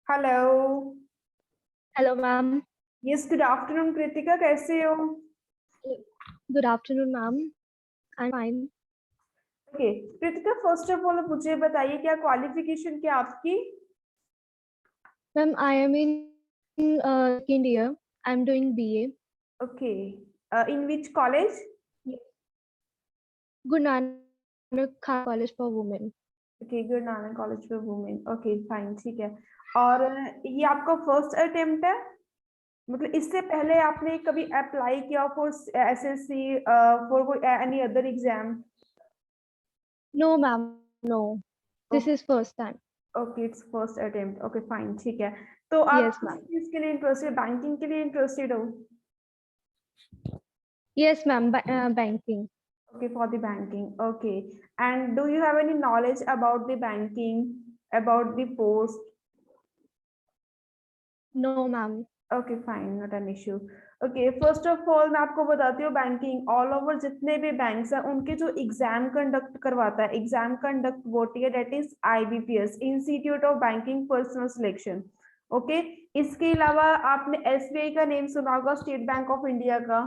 Hello. Hello ma'am. Yes, good afternoon Kritika, कैसे हो? Good afternoon ma'am. I am fine. Okay Kritika, first of all मुझे बताइए क्या qualification क्या आपकी? Ma'am I am in second year. I am doing BA. Okay, in which college? Guru Nanak Khan college for women. Okay, Guru Nanak college for women. Okay fine, ठीक है। और ये आपका फर्स्ट अटेम्प्ट है? मतलब इससे पहले आपने कभी अप्लाई किया फॉर एसएससी, फॉर कोई any other exam? No ma'am, no. This is first time. Okay, it's first attempt. Okay fine, ठीक है। तो आप यस किस मैम। चीज के लिए इंटरेस्टेड, बैंकिंग के लिए इंटरेस्टेड हो? Yes ma'am, banking. Okay, for the banking. Okay. And do you have any knowledge about the banking, about the post? No ma'am. Okay, fine, not an issue. Okay, first of all मैं आपको बताती हूँ banking all over जितने भी banks हैं उनके जो exam conduct करवाता है, एग्जाम कंडक्ट बोर्ड है, that is IBPS, institute of banking personnel selection. Okay, इसके अलावा आपने एसबीआई का नेम सुना होगा, स्टेट बैंक ऑफ इंडिया का।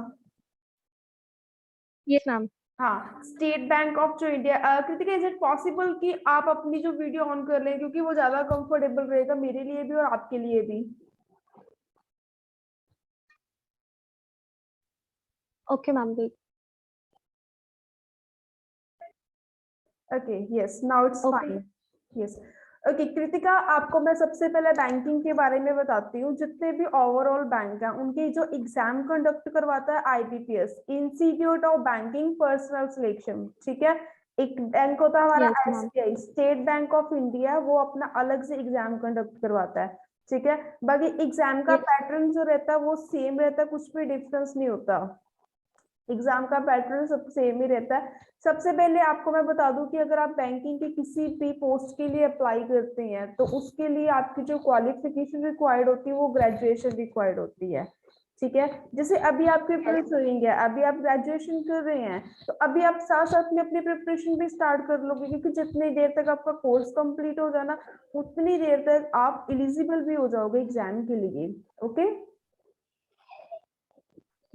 Yes ma'am. हाँ, स्टेट बैंक ऑफ जो India. Kritika, is it possible कि आप अपनी जो वीडियो ऑन कर लें, क्योंकि वो ज्यादा कंफर्टेबल रहेगा मेरे लिए भी और आपके लिए भी। Okay ma'am. Okay, yes, now it's okay. Fine. Yes. Okay Kritika, आपको मैं सबसे पहले बैंकिंग के बारे में बताती हूँ। जितने भी ओवरऑल बैंक हैं उनके जो एग्जाम कंडक्ट करवाता है IBPS, institute of banking personnel selection, ठीक है। एक बैंक होता है हमारा yes ma'am. SBI, state Bank of India, वो अपना अलग से एग्जाम कंडक्ट करवाता है, ठीक है। बाकी एग्जाम का यस। पैटर्न जो रहता है वो सेम रहता है, कुछ भी डिफरेंस नहीं होता। एग्जाम का पैटर्न सब सेम ही रहता है। सबसे पहले आपको मैं बता दूं कि अगर आप बैंकिंग की किसी भी पोस्ट के लिए अप्लाई करते हैं तो उसके लिए आपकी जो क्वालिफिकेशन रिक्वायर्ड होती है वो ग्रेजुएशन रिक्वायर्ड होती है, ठीक है। जैसे अभी आपकी प्रिपरेशन है, अभी आप ग्रेजुएशन कर रहे हैं, तो अभी आप साथ साथ में अपनी प्रिपरेशन भी स्टार्ट कर लोगे, क्योंकि जितनी देर तक आपका कोर्स कंप्लीट हो जाना उतनी देर तक आप एलिजिबल भी हो जाओगे एग्जाम के लिए। ओके।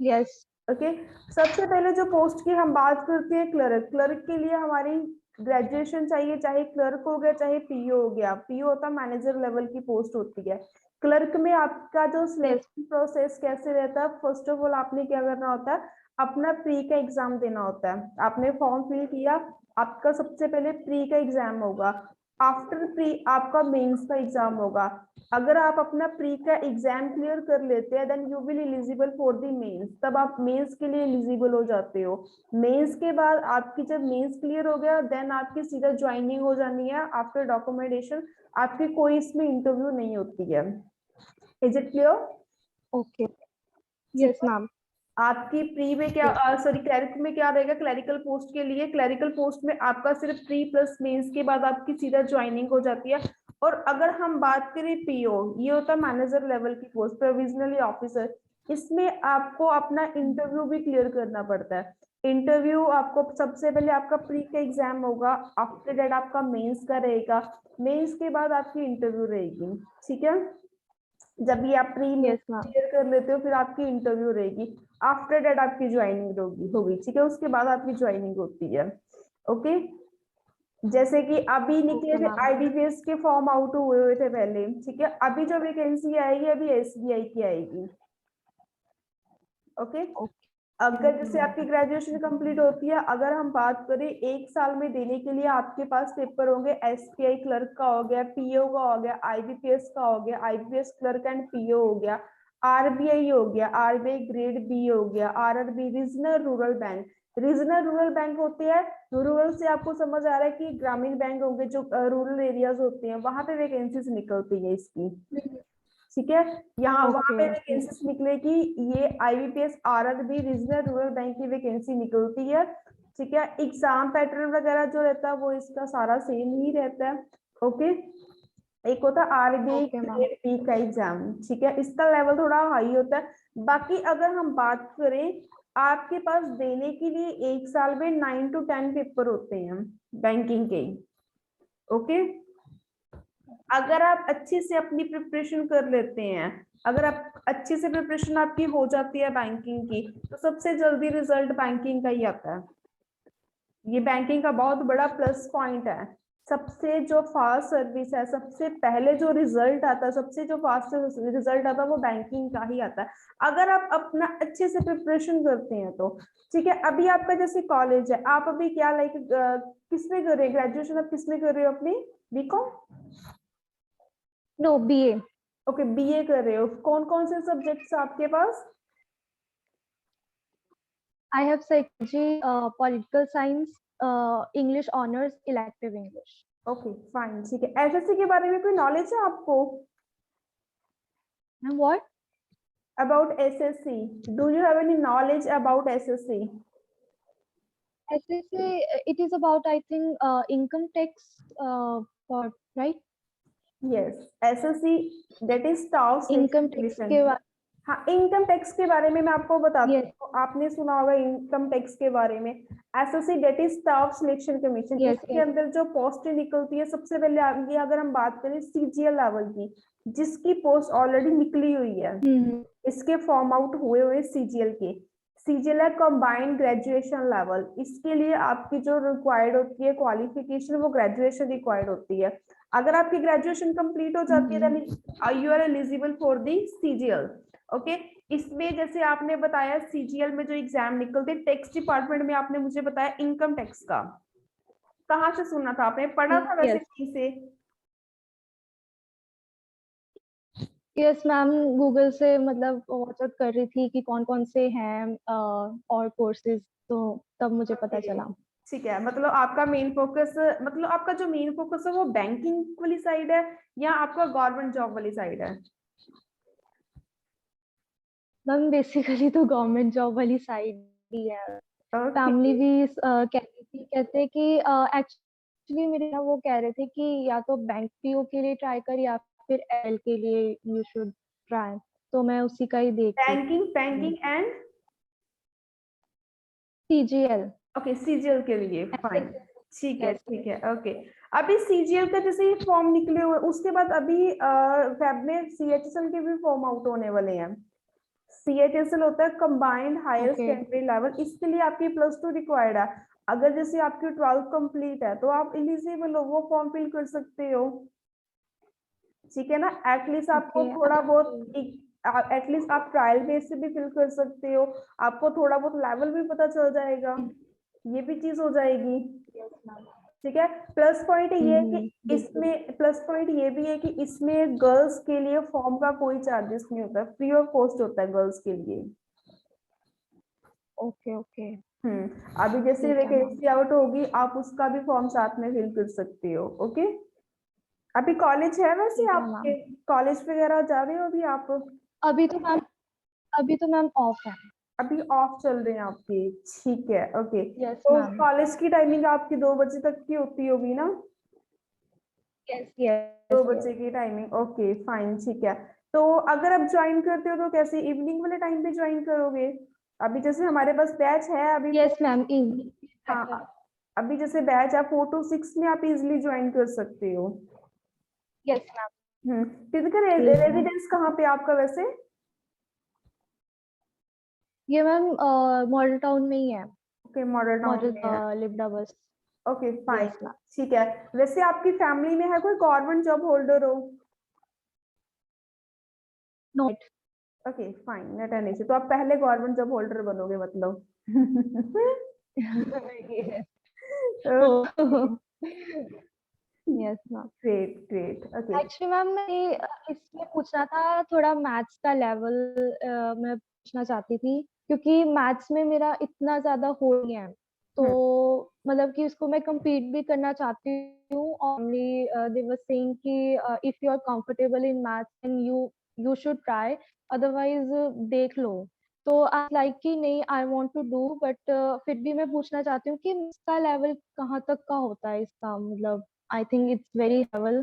यस। ओके, सबसे पहले जो पोस्ट की हम बात करते हैं, क्लर्क। क्लर्क के लिए हमारी ग्रेजुएशन चाहिए, चाहे क्लर्क हो गया चाहे पीओ हो गया। पीओ होता है मैनेजर लेवल की पोस्ट होती है। क्लर्क में आपका जो यस। सिलेक्शन प्रोसेस कैसे रहता है, फर्स्ट ऑफ ऑल आपने क्या करना होता है, अपना प्री का एग्जाम देना होता है। आपने फॉर्म फिल किया, आपका सबसे पहले प्री का एग्जाम होगा। आफ्टर प्री आपका मेंस का एग्जाम होगा। अगर आप अपना प्री का एग्जाम क्लियर कर लेते हैं then you will eligible for the mains, तब आप मेंस के लिए एलिजिबल हो जाते हो। मेंस के बाद आपकी जब मेंस क्लियर हो गया देन आपकी सीधा ज्वाइनिंग हो जानी है आफ्टर डॉक्यूमेंटेशन। आपकी कोई इसमें इंटरव्यू नहीं होती है। Is it clear? ओके। ठीक यस है। मैम। आपकी प्री में क्या, यस। सॉरी क्लरिक में क्या रहेगा, क्लरिकल पोस्ट के लिए, क्लरिकल पोस्ट में आपका सिर्फ प्री प्लस मेंस के बाद आपकी सीधा ज्वाइनिंग हो जाती है। और अगर हम बात करें पीओ, ये होता है मैनेजर लेवल की पोस्ट, प्रोविजनली ऑफिसर। इसमें आपको अपना इंटरव्यू भी क्लियर करना पड़ता है। इंटरव्यू आपको सबसे पहले आपका प्री का एग्जाम होगा, आफ्टर दैट आपका मेंस का रहेगा, मेंस के बाद आपकी इंटरव्यू रहेगी, ठीक है। जब ये आप pre mains yes ma'am. Clear कर लेते हो फिर आपकी इंटरव्यू रहेगी, आफ्टर डेट आपकी ज्वाइनिंग होगी, ठीक है, उसके बाद आपकी ज्वाइनिंग होती है। ओके। जैसे कि अभी निकले ओके थे मैम। आईबीपीएस के फॉर्म आउट हुए हुए थे पहले, ठीक है। अभी जो वैकेंसी आएगी अभी एसबीआई की आएगी। ओके। ओके अगर जैसे आपकी ग्रेजुएशन कंप्लीट होती है, अगर हम बात करें एक साल में देने के लिए आपके पास पेपर होंगे, एसबीआई क्लर्क का हो गया, पीओ का हो गया, आईबीपीएस का हो गया, आईबीपीएस क्लर्क एंड पीओ हो गया, आरबीआई हो गया, आरबीआई ग्रेड बी हो गया, RRB regional rural bank. Regional rural bank होते हैं, रूरल से आपको समझ आ रहा है कि ग्रामीण बैंक होंगे, जो रूरल एरियाज होते हैं वहां पे वैकेंसीज निकलती है इसकी, ठीक है। यहाँ वहां ओके। पे वैकेंसीज निकलेगी, ये IBPS RRB regional rural bank की वैकेंसी निकलती है, ठीक है। एग्जाम पैटर्न वगैरह जो रहता है वो इसका सारा सेम ही रहता है। ओके। एक होता है RBI okay ma'am. Grade B का एग्जाम, ठीक है, इसका लेवल थोड़ा हाई होता है। बाकी अगर हम बात करें, आपके पास देने के लिए एक साल में 9 to 10 पेपर होते हैं बैंकिंग के। ओके। अगर आप अच्छे से अपनी प्रिपरेशन कर लेते हैं, अगर आप अच्छे से प्रिपरेशन आपकी हो जाती है बैंकिंग की, तो सबसे जल्दी रिजल्ट बैंकिंग का ही आता है। ये बैंकिंग का बहुत बड़ा प्लस पॉइंट है। सबसे जो फास्ट सर्विस है, सबसे पहले जो रिजल्ट आता है, सबसे जो फास्ट रिजल्ट आता है वो बैंकिंग का ही आता है, अगर आप अपना अच्छे से प्रिपरेशन करते हैं तो। ठीक है, अभी आपका जैसे कॉलेज है, आप अभी क्या लाइक किस में कर रहे हैं ग्रेजुएशन, आप किस में कर रहे हो अपनी? BCom? No, BA. Okay, BA कर रहे हो। कौन कौन से सब्जेक्ट्स आपके पास? I have psychology, political science, English honors, elective English. Okay fine, ठीक है। एसएससी के बारे में कोई नॉलेज है आपको? And what? About SSC, do you have any knowledge about SSC? SSA, it is about, I think, income tax, for, right? Yes, SSC that is staff selection Income tax commission. के बारे हाँ, income tax के बारे में मैं आपको बताती Yes, हूँ, आपने सुना होगा इनकम टैक्स के बारे में। SSC that is staff selection commission, yes, इसके yes. अंदर जो पोस्ट निकलती है, सबसे पहले ये अगर हम बात करें सीजीएल लेवल की, जिसकी पोस्ट ऑलरेडी निकली हुई है, Mm-hmm. इसके फॉर्म आउट हुए हुए सीजीएल के, सीजीएल है कंबाइंड ग्रेजुएशन लेवल। इसके लिए आपकी जो रिक्वायर्ड होती है क्वालिफिकेशन, वो ग्रेजुएशन रिक्वायर्ड होती है। अगर आपकी ग्रेजुएशन कंप्लीट हो जाती है, then you are eligible for the CGL. Okay, इसमें जैसे आपने बताया सीजीएल में जो एग्जाम निकलते टैक्स डिपार्टमेंट में, आपने मुझे बताया इनकम टैक्स का, कहाँ से सुना था आपने, पढ़ा था वैसे Yes, कहीं से? yes, मैम, गूगल से मतलब वॉचआउट कर रही थी कि कौन कौन से हैं और कोर्सेज, तो तब मुझे पता Okay, चला। ठीक है। मतलब आपका मेन फोकस, मतलब आपका जो मेन फोकस है वो बैंकिंग वाली साइड है या आपका गवर्नमेंट जॉब वाली साइड है? मैम बेसिकली तो गवर्नमेंट जॉब वाली साइड ही है। ओके, फैमिली भी कहती थी, कहते कि एक्चुअली मेरे ना वो कह रहे थे कि या तो बैंक पीओ के लिए ट्राई कर या फिर एल के लिए यू शुड ट्राई, तो मैं उसी का ही देख रही बैंकिंग थी। Banking and CGL. Okay, CGL के लिए फाइन, ठीक है यस, ठीक है। ओके, अभी सीजीएल का जैसे ये फॉर्म निकले हुए, उसके बाद अभी फेब में सीएचएसएल के भी फॉर्म आउट होने वाले हैं। सीएचएसएल होता है combined higher okay, secondary level, इसके लिए आपकी +2 रिक्वायर्ड है। अगर जैसे आपकी 12th कंप्लीट है तो आप एलिजिबल हो, वो फॉर्म फिल कर सकते हो। ठीक है ना, एटलीस्ट आपको ओके, थोड़ा बहुत, एटलीस्ट आप ट्रायल बेस से भी फिल कर सकते हो, आपको थोड़ा बहुत लेवल भी पता चल जाएगा, ये भी चीज हो जाएगी। Yes ma'am. ठीक है, प्लस पॉइंट ये है कि बिल्कुल। इसमें, प्लस पॉइंट ये भी है कि इसमें गर्ल्स के लिए फॉर्म का कोई चार्जेस नहीं होता, फ्री ऑफ कॉस्ट होता है गर्ल्स के लिए। ओके, ओके, अभी जैसे ठीक है मैम। वैकेंसी आउट होगी, आप उसका भी फॉर्म साथ में फिल कर सकते हो। ओके, अभी कॉलेज है वैसे ठीक है आपके, मैम। कॉलेज वगैरह जा रहे हो अभी आप? अभी तो मैम अभी तो मैम ऑफ है। अभी ऑफ चल रहे हैं आपके, ठीक है। ओके, यस तो मैम। कॉलेज की टाइमिंग आपकी 2 बजे तक की होती होगी ना? यस, दो यस, यस। बजे की टाइमिंग, ओके फाइन, ठीक है। तो अगर आप ज्वाइन करते हो तो कैसे इवनिंग वाले टाइम पे ज्वाइन करोगे? अभी जैसे हमारे पास बैच है अभी यस मैम, इवनिंग बेटर। हाँ, अभी जैसे बैच है 4 to 6 में आप इजिली ज्वाइन कर सकते हो। यस मैम, फिजिकल ठीक है। रेजिडेंस कहाँ पे आपका वैसे? ये मैम मॉडल टाउन में ही है। ओके, मॉडल टाउन मॉडल में है। लिब्डा बस। Okay fine, yes ma'am. ठीक है। वैसे आपकी फैमिली में है कोई गवर्नमेंट जॉब होल्डर हो? No. Okay fine, not an issue, तो आप पहले गवर्नमेंट जॉब होल्डर बनोगे मतलब। Yes ma'am. Great great, okay. Actually ma'am मैं इसमें पूछना था, थोड़ा मैथ्स का लेवल मैं पूछना चाहती थी, क्योंकि मैथ्स में मेरा इतना ज्यादा हो नहीं है, तो मतलब कि उसको मैं compete भी करना चाहती हूँ। ओनली दे वर सेइंग कि if you are comfortable in maths and you should try, otherwise देख लो। तो आई लाइक कि नहीं, I want to do, but फिर भी मैं पूछना चाहती हूँ कि इसका लेवल कहाँ तक का होता है इसका, मतलब I think it's very level,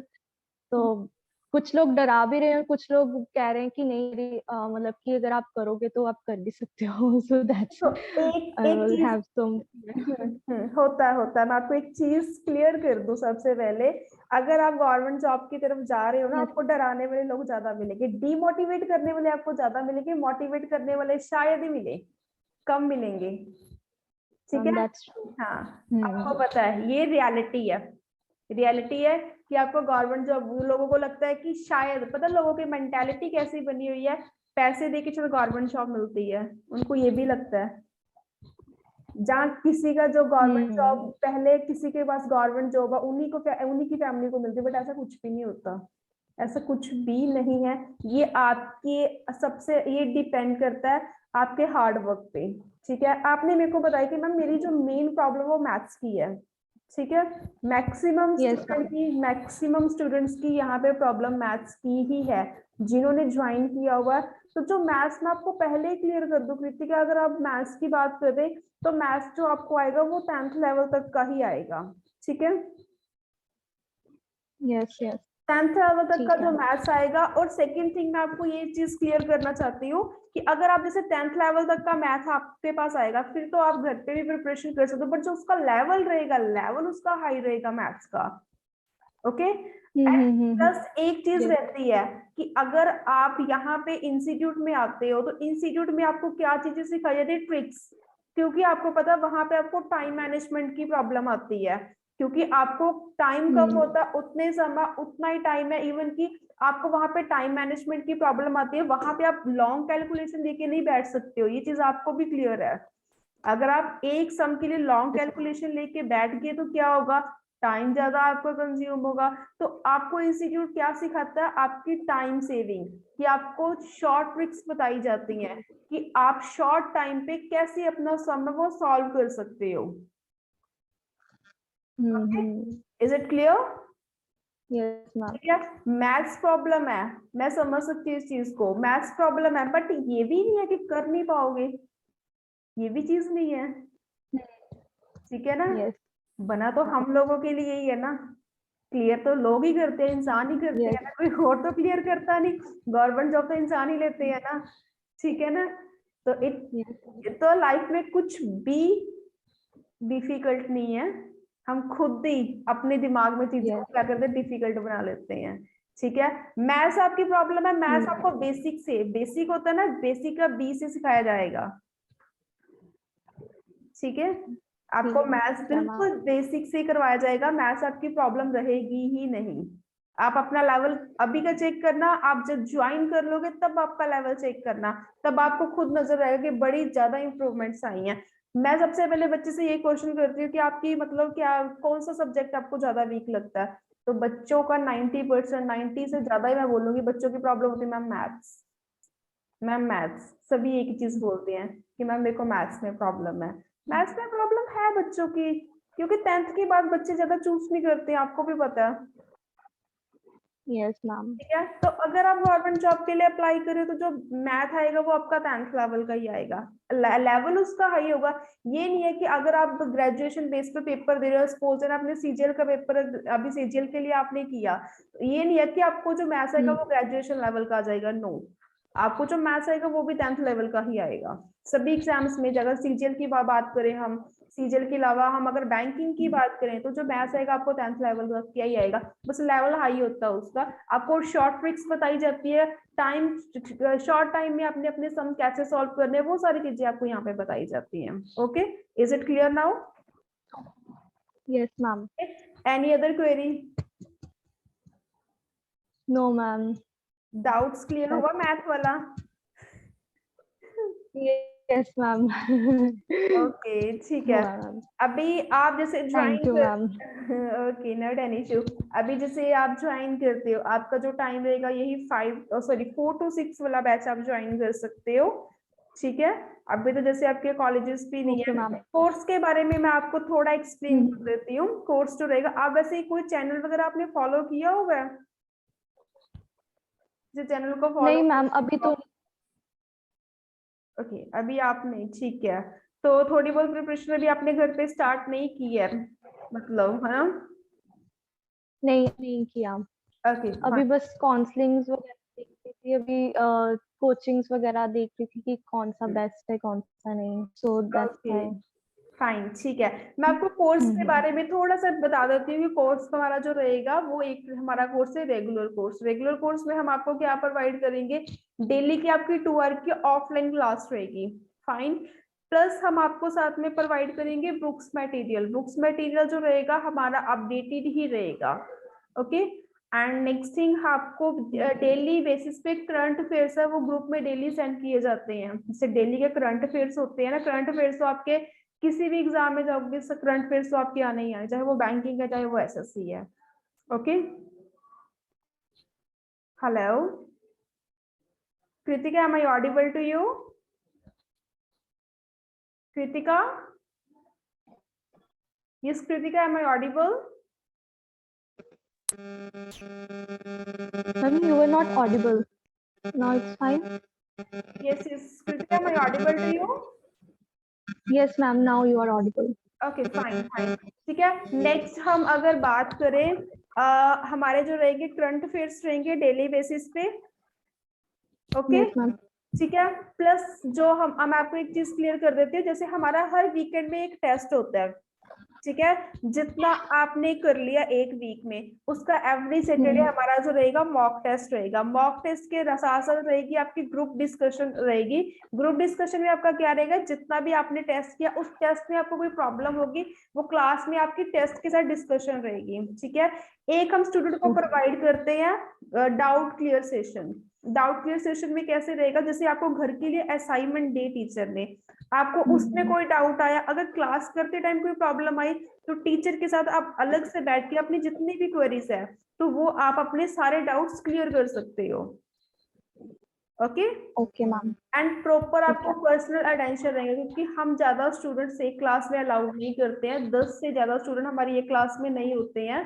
तो कुछ लोग डरा भी रहे हैं और कुछ लोग कह रहे हैं कि नहीं मतलब कि अगर आप करोगे तो आप कर भी सकते हो, सो दैट्स तो एक आई एक विल चीज हैव सम। होता है मैं आपको एक चीज क्लियर कर दूं सबसे पहले। अगर आप गवर्नमेंट जॉब की तरफ जा रहे हो ना, यस आपको डराने वाले लोग ज्यादा मिलेंगे, डीमोटिवेट करने वाले आपको ज्यादा मिलेंगे, मोटिवेट करने वाले शायद ही मिले, कम मिलेंगे। ठीक है। That's true. हाँ, आपको पता है ये रियलिटी है। रियलिटी है कि आपको गवर्नमेंट जॉब, लोगों को लगता है कि शायद, पता लोगों की मेंटालिटी कैसी बनी हुई है, पैसे दे के चलो गवर्नमेंट जॉब मिलती है, उनको ये भी लगता है। जहाँ किसी का जो गवर्नमेंट जॉब, पहले किसी के पास गवर्नमेंट जॉब है उन्हीं की फैमिली को मिलती है, बट ऐसा कुछ भी नहीं होता, ऐसा कुछ भी नहीं है। ये आपके सबसे, ये डिपेंड करता है आपके हार्ड वर्क पे। ठीक है, आपने मेरे को बताया कि मैम मेरी जो मेन प्रॉब्लम वो मैथ्स की है। ठीक है, यस मैम। मैक्सिमम स्टूडेंट्स की यहाँ पे प्रॉब्लम मैथ्स की ही है, जिन्होंने ज्वाइन किया हुआ है। तो जो मैथ्स, मैं आपको पहले ही क्लियर कर दूं कृतिका, अगर आप मैथ्स की बात करें तो मैथ्स जो आपको आएगा वो 10th लेवल तक का ही आएगा। ठीक है, यस यस 10th लेवल तक का ठीक जो है। मैथ्स आएगा। और सेकंड थिंग मैं आपको ये चीज क्लियर करना चाहती हूँ कि अगर आप जैसे 10th लेवल तक का मैथ आपके पास आएगा, फिर तो आप घर पे भी प्रिपरेशन कर सकते हो, बट जो उसका लेवल रहेगा, लेवल उसका हाई रहेगा मैथ्स का। ओके। प्लस एक चीज यस रहती है कि अगर आप यहाँ पे इंस्टीट्यूट में आते हो तो इंस्टीट्यूट में आपको क्या चीजें सिखाई जाती है, ट्रिक्स। क्योंकि आपको पता है वहां पे आपको टाइम मैनेजमेंट की प्रॉब्लम आती है, क्योंकि आपको टाइम कम होता है, उतने समय उतना ही टाइम है, इवन कि आपको वहां पे टाइम मैनेजमेंट की प्रॉब्लम आती है, वहां पे आप लॉन्ग कैलकुलेशन लेके नहीं बैठ सकते हो, ये चीज आपको भी क्लियर है। अगर आप एक सम के लिए लॉन्ग कैलकुलेशन लेके बैठ गए तो क्या होगा, टाइम ज्यादा आपका कंज्यूम होगा। तो आपको इंस्टीट्यूट क्या सिखाता है, आपकी टाइम सेविंग, कि आपको शॉर्ट ट्रिक्स बताई जाती हैं कि आप शॉर्ट टाइम पे कैसे अपना सम है वो सॉल्व कर सकते हो। Is it clear? Yes ma'am. ठीक है, मैथ्स प्रॉब्लम है, मैं समझ सकती हूँ इस चीज को, मैथ्स प्रॉब्लम है, बट ये भी नहीं है कि कर नहीं पाओगे, ये भी चीज नहीं है। ठीक है ना, यस बना तो हम लोगों के लिए ही है ना, क्लियर तो लोग ही करते हैं, इंसान ही करते यस हैं ना, कोई और तो क्लियर करता नहीं, गवर्नमेंट जॉब तो इंसान ही लेते हैं ना। ठीक है ना, तो यस तो लाइफ में कुछ भी डिफिकल्ट नहीं है, हम खुद ही अपने दिमाग में चीजों को यस क्या करते हैं, डिफिकल्ट बना लेते हैं। ठीक है, मैथ्स आपकी प्रॉब्लम है, मैथ्स आपको बेसिक से, बेसिक होता है ना, बेसिक का बी से सिखाया जाएगा। ठीक है, आपको मैथ्स ठीक है मैम। बिल्कुल बेसिक से ही करवाया जाएगा, मैथ्स आपकी प्रॉब्लम रहेगी ही नहीं। आप अपना लेवल अभी का चेक करना, आप जब ज्वाइन कर लोगे तब आपका लेवल चेक करना, तब आपको खुद नजर आएगा कि बड़ी ज्यादा इंप्रूवमेंट्स आई हैं। मैं सबसे पहले बच्चे से ये क्वेश्चन करती हूँ कि आपकी मतलब क्या, कौन सा सब्जेक्ट आपको ज्यादा वीक लगता है, तो बच्चों का 90%, 90 से ज्यादा ही मैं बोलूंगी बच्चों की प्रॉब्लम होती है मैम मैथ्स। मैम मैथ्स, सभी एक ही चीज बोलते हैं कि मैम मेरे को मैथ्स में प्रॉब्लम है। मैथ्स में प्रॉब्लम है बच्चों की, क्योंकि 10th के बाद बच्चे ज्यादा चूज नहीं करते, आपको भी पता है। Yes ma'am. ठीक है, तो अगर आप गवर्नमेंट जॉब के लिए अप्लाई करें तो जो मैथ आएगा वो आपका 10th लेवल का ही आएगा, लेवल उसका हाई होगा। ये नहीं है कि अगर आप ग्रेजुएशन बेस पे पेपर दे रहे हो, सपोज आपने सीजीएल का पेपर अभी सीजीएल के लिए आपने किया, तो ये नहीं है कि आपको जो मैथ्स आएगा वो ग्रेजुएशन लेवल का आ जाएगा, नो। आपको जो मैथ्स आएगा वो भी 10th लेवल का ही आएगा सभी एग्जाम्स में। अगर सीजीएल की बात करें हम, सीजीएल के अलावा हम अगर बैंकिंग की बात करें तो जो मैथ्स आएगा आपको 10th लेवल का क्या ही आएगा, बस लेवल हाई होता है उसका। आपको शॉर्ट ट्रिक्स बताई जाती है, टाइम, शॉर्ट टाइम में आपने अपने सम कैसे सॉल्व करने हैं, वो सारी चीजें आपको यहाँ पे बताई जाती हैं। Okay, is it clear now? Yes ma'am. Any other query? No ma'am. Doubts clear हुआ मैथ वाला? Yes ma'am. ओके, ठीक है। हुआ मैम। अभी आप जैसे थैंक ज्वाइन यू मैम। कर ओके, नॉट एन इशू। अभी जैसे आप ज्वाइन करते हो, आपका जो टाइम रहेगा यही 4 to 6 वाला बैच आप ज्वाइन कर सकते हो। ठीक है, अभी तो जैसे आपके कॉलेजेस भी नहीं ओके है। मैम। कोर्स के बारे में मैं आपको थोड़ा एक्सप्लेन कर देती हूँ, कोर्स जो रहेगा। आप वैसे कोई चैनल वगैरह आपने फॉलो किया होगा, जिस चैनल को फॉलो? नहीं मैम अभी तो ओके, अभी आपने, ठीक है, तो थोड़ी बहुत प्रिपरेशन अभी आपने घर पे स्टार्ट नहीं की है, मतलब है ना? नहीं नहीं किया। ओके अभी बस काउंसलिंग्स वगैरह देख रही थी, अभी कोचिंग्स वगैरह देख रही थी कि कौन सा बेस्ट है कौन सा नहीं, so that's okay why. Fine, ठीक है। मैं आपको कोर्स के बारे में थोड़ा सा बता देती हूँ कि कोर्स हमारा जो रहेगा वो एक हमारा कोर्स है रेगुलर कोर्स। रेगुलर कोर्स में हम आपको क्या प्रोवाइड करेंगे, डेली की आपकी 2 आवर की ऑफलाइन क्लास रहेगी, फाइन। प्लस हम आपको साथ में प्रोवाइड करेंगे बुक्स मटेरियल। बुक्स मटेरियल जो रहेगा हमारा अपडेटेड ही रहेगा, ओके। एंड नेक्स्ट थिंग, आपको डेली बेसिस पे करंट अफेयर्स है वो ग्रुप में डेली सेंड किए जाते हैं। जैसे डेली के करंट अफेयर्स होते हैं ना, करंट अफेयर्स तो आपके किसी भी एग्जाम में जाओगे करंट अफेयर्स तो आपके आने ही आए, चाहे वो बैंकिंग है चाहे वो एसएससी है, okay. Hello Kritika, am I audible to you? Kritika, yes Kritika, am I audible? Ma'am, you were not audible. Now it's fine. Yes yes Kritika, am I audible to you? Yes, ma'am. Now you are audible. Okay fine fine, ठीक है। Next हम अगर बात करें, हमारे जो रहेंगे current affairs रहेंगे डेली बेसिस पे, ओके Yes, ma'am. ठीक है। प्लस जो हम आपको एक चीज क्लियर कर देते हैं, जैसे हमारा हर वीकेंड में एक टेस्ट होता है, ठीक है। जितना आपने कर लिया एक वीक में उसका एवरी सैटरडे हमारा जो रहेगा मॉक टेस्ट रहेगा। मॉक टेस्ट के साथ साथ रहेगी आपकी ग्रुप डिस्कशन रहेगी। ग्रुप डिस्कशन में आपका क्या रहेगा, जितना भी आपने टेस्ट किया उस टेस्ट में आपको कोई प्रॉब्लम होगी वो क्लास में आपकी टेस्ट के साथ डिस्कशन रहेगी, ठीक है। एक हम स्टूडेंट को प्रोवाइड करते हैं doubt clear session. Doubt clear session में कैसे रहेगा, जैसे आपको घर के लिए असाइनमेंट दे टीचर ने, आपको उसमें कोई डाउट आया, अगर क्लास करते टाइम कोई प्रॉब्लम आई तो टीचर के साथ आप अलग से बैठ के अपनी जितनी भी क्वेरीज है तो वो आप अपने सारे डाउट्स क्लियर कर सकते हो, okay. Okay, ma'am. And proper ठीक आपको है. पर्सनल अटेंशन रहेगा, क्योंकि हम ज्यादा स्टूडेंट्स एक क्लास में अलाउड नहीं करते हैं। 10 से ज्यादा स्टूडेंट हमारी एक क्लास में नहीं होते हैं,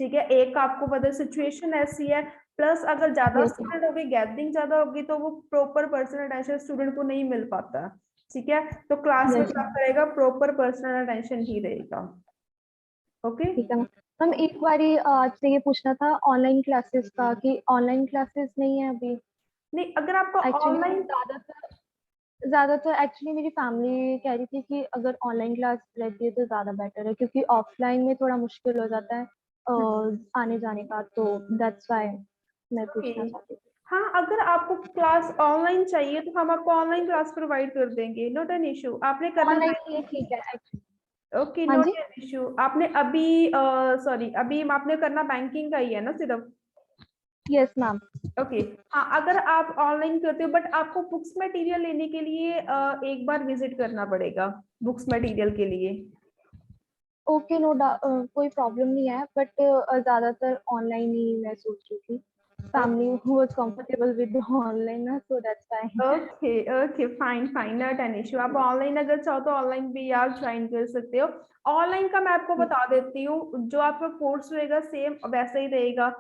ठीक है। एक आपको पता सिचुएशन ऐसी है, प्लस अगर ज्यादा Yes, ma'am. स्टूडेंट होगी गैदरिंग ज्यादा होगी तो वो प्रॉपर पर्सनल अटेंशन स्टूडेंट को नहीं मिल पाता, ठीक है। तो क्लास में Yes, क्या ma'am. करेगा, प्रॉपर पर्सनल अटेंशन ही रहेगा, ओके। ठीक है मैम. मैम एक बारी आपसे ये पूछना था ऑनलाइन क्लासेस का, कि ऑनलाइन क्लासेस नहीं है अभी नहीं, अगर आपका एक्चुअली. ऑनलाइन, ज्यादातर एक्चुअली मेरी फैमिली कह रही थी कि अगर ऑनलाइन क्लास रहती है तो ज्यादा बेटर है, क्योंकि ऑफलाइन में थोड़ा मुश्किल हो जाता है आने जाने का, तो दैट्स व्हाई मैं पूछना चाहती थी. हाँ अगर आपको क्लास ऑनलाइन चाहिए तो हम आपको ऑनलाइन क्लास प्रोवाइड कर देंगे, नॉट एन इशू। आपने करना ऑनलाइन है, ये ठीक है एक्चुअली. ओके हाँ नॉट जी. An issue. आपने अभी सॉरी अभी आपने करना बैंकिंग का ही है ना सिर्फ? Yes ma'am. ओके हाँ, अगर आप ऑनलाइन करते हो बट आपको बुक्स मटेरियल लेने के लिए एक बार विजिट करना पड़ेगा बुक्स मटेरियल के लिए। ओके, नो कोई प्रॉब्लम नहीं है, बट ज्यादातर ऑनलाइन ही मैं सोच रही थी. Family was comfortable with online ना, so that's why. Okay okay fine fine, not an issue. आप ऑनलाइन अगर चाहो तो ऑनलाइन भी आप ज्वाइन कर सकते हो। ऑनलाइन का मैं आपको बता देती हूँ, जो आपका कोर्स रहेगा सेम वैसा ही रहेगा,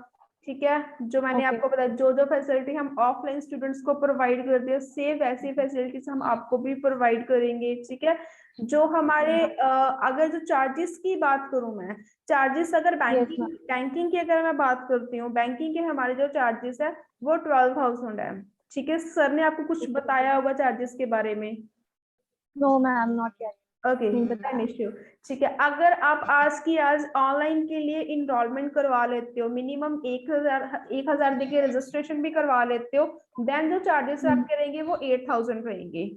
ठीक है। जो मैंने ओके. आपको बताया, जो जो फैसिलिटी हम ऑफलाइन स्टूडेंट्स को प्रोवाइड करते हैं सेम वैसी फैसिलिटीज हम आपको भी प्रोवाइड करेंगे, ठीक है। जो हमारे अगर जो चार्जेस की बात करूं मैं, चार्जेस अगर यस बैंकिंग मैम. बैंकिंग की अगर मैं बात करती हूँ, बैंकिंग के हमारे जो चार्जेस है वो 12,000 है, ठीक है। सर ने आपको कुछ बताया होगा चार्जेस के बारे में? No ma'am, not yet. Okay नहीं बताया. इश्यू, ठीक है। अगर आप आज की आज ऑनलाइन के लिए इनरोलमेंट करवा लेते हो, मिनिमम 1,000 देके रजिस्ट्रेशन भी करवा लेते हो, देन जो चार्जेस आपके रहेंगे वो 8,000 रहेंगे,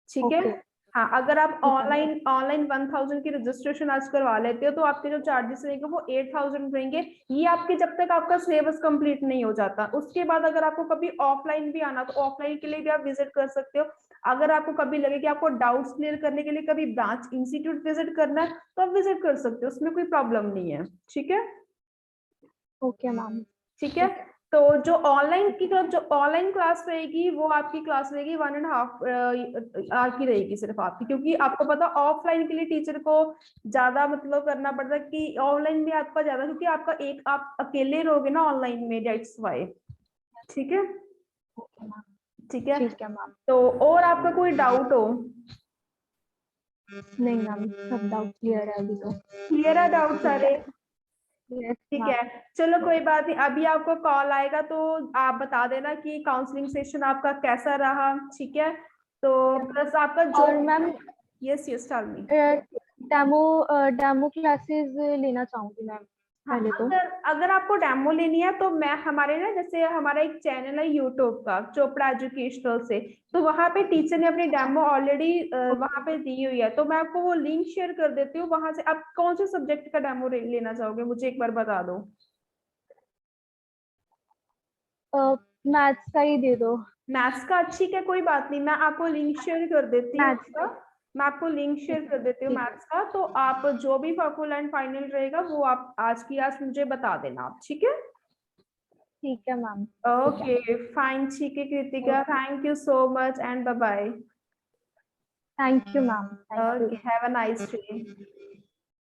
ठीक है। ओके. हाँ अगर आप ठीक है मैम. ऑनलाइन ऑनलाइन 1,000 की रजिस्ट्रेशन आज करवा लेते हो तो आपके जो चार्जेस रहेंगे वो 8,000 रहेंगे। ये आपके जब तक आपका सिलेबस कंप्लीट नहीं हो जाता, उसके बाद अगर आपको कभी ऑफलाइन भी आना तो ऑफलाइन के लिए भी आप विजिट कर सकते हो। अगर आपको कभी लगे कि आपको डाउट्स क्लियर करने के लिए कभी ब्रांच इंस्टीट्यूट विजिट करना है तो आप विजिट कर सकते हो, उसमें कोई प्रॉब्लम नहीं है, ठीक है। Okay ma'am. ठीक है। तो जो ऑनलाइन की तरफ जो ऑनलाइन क्लास रहेगी वो आपकी क्लास रहेगी 1.5 आवर की रहेगी सिर्फ आपकी, क्योंकि आपको पता ऑफलाइन के लिए टीचर को ज्यादा मतलब करना पड़ता है कि ऑनलाइन में आपका ज्यादा, क्योंकि आपका एक आप अकेले रहोगे ना ऑनलाइन में, दैट्स व्हाई, ठीक है। Okay ma'am. ठीक है, ठीक है मैम. तो और आपका कोई डाउट हो? नहीं मैम, सब डाउट क्लियर है अभी तो. क्लियर है डाउट ठीक है. सारे? Yes, ठीक ma'am. है, चलो कोई बात नहीं, अभी आपको कॉल आएगा तो आप बता देना कि काउंसलिंग सेशन आपका कैसा रहा, ठीक है। तो प्लस आपका जो, और ma'am yes yes tell me. Demo classes लेना चाहूंगी मैम हाँ, पहले तो। अगर अगर आपको डेमो लेनी है तो मैं हमारे ना, जैसे हमारा एक चैनल है यूट्यूब का चोपड़ा एजुकेशनल से, तो वहाँ पे टीचर ने अपनी डेमो ऑलरेडी वहाँ पे दी हुई है, तो मैं आपको वो लिंक शेयर कर देती हूँ, वहां से आप कौन से सब्जेक्ट का डेमो लेना चाहोगे मुझे एक बार बता दो। मैथ्स का ही दे दो। मैथ्स का, ठीक है कोई बात नहीं, मैं आपको लिंक शेयर कर देती हूँ मैथ्स का उसका। मैं आपको लिंक शेयर कर देती हूँ ठीक है। मैथ्स का, तो आप जो भी फुल एंड फाइनल रहेगा वो आप आज की आज मुझे बता देना आप, ठीक है। ठीक है मैम। ठीक है। ओके फाइन, ठीक है Kritika, thank you so much and bye bye. Thank you ma'am. Thank you. Okay, have a nice day.